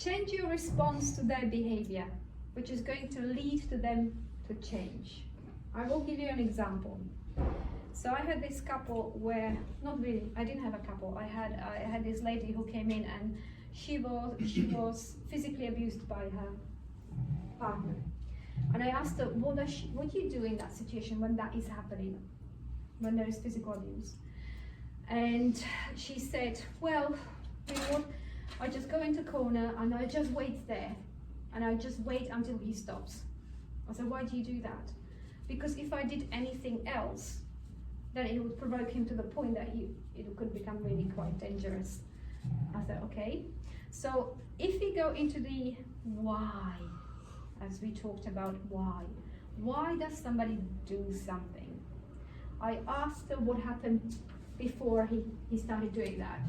change your response to their behavior, which is going to lead to them to change. I will give you an example. So I had this couple where, not really, I didn't have a couple. I had this lady who came in, and she was physically abused by her partner. And I asked her, what do you do in that situation when that is happening, when there is physical abuse? And she said, well, you know what, I just go into the corner and I just wait there, and I just wait until he stops. I said, why do you do that? Because if I did anything else, then it would provoke him to the point that it could become really quite dangerous. I said, okay. So if we go into the why, as we talked about why does somebody do something? I asked her what happened before he started doing that.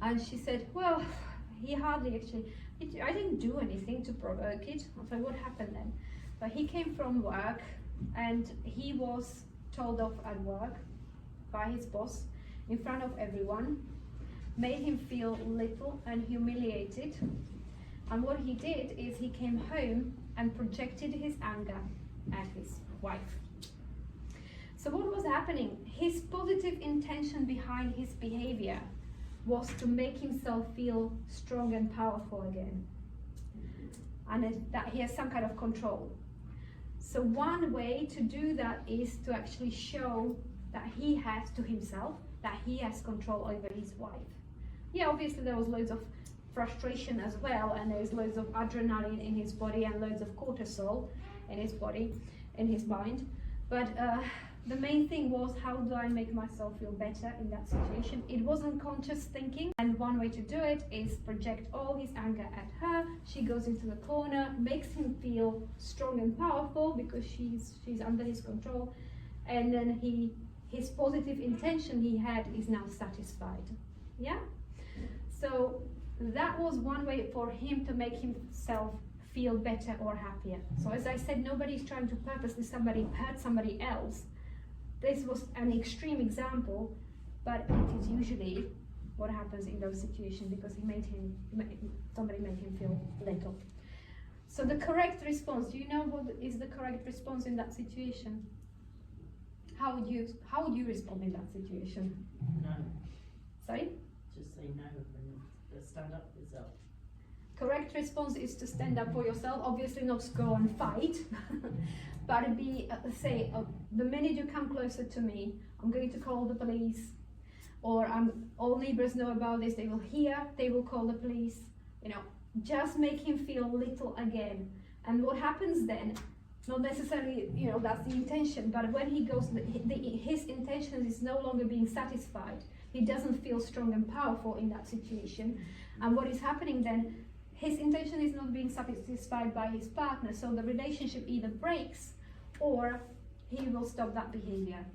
And she said, well, he hardly actually, I didn't do anything to provoke it. I said, what happened then? So he came from work and he was told off at work by his boss in front of everyone, made him feel little and humiliated. And what he did is he came home and projected his anger at his wife. So what was happening? His positive intention behind his behavior was to make himself feel strong and powerful again, and that he has some kind of control. So one way to do that is to actually show that he has to himself, that he has control over his wife. Yeah, obviously there was loads of frustration as well, and there's loads of adrenaline in his body and loads of cortisol in his body, in his mind. But the main thing was, how do I make myself feel better in that situation? It wasn't conscious thinking, and one way to do it is project all his anger at her. She goes into the corner, makes him feel strong and powerful because she's under his control, and then his positive intention he had is now satisfied. Yeah? So that was one way for him to make himself feel better or happier. So as I said, nobody's trying to purposely hurt somebody else. This was an extreme example, but it is usually what happens in those situations because somebody made him feel little. So the correct response, do you know what is the correct response in that situation? How would you respond in that situation? No. Sorry? Just say no and stand up for yourself. Correct response is to stand up for yourself. Obviously not go and fight, but it'd be the minute you come closer to me, I'm going to call the police, or all neighbors know about this, they will hear, they will call the police. You know, just make him feel little again. And what happens then, not necessarily, you know, that's the intention, but when he goes, his intention is no longer being satisfied. He doesn't feel strong and powerful in that situation. And what is happening then, his intention is not being satisfied by his partner, so the relationship either breaks or he will stop that behavior.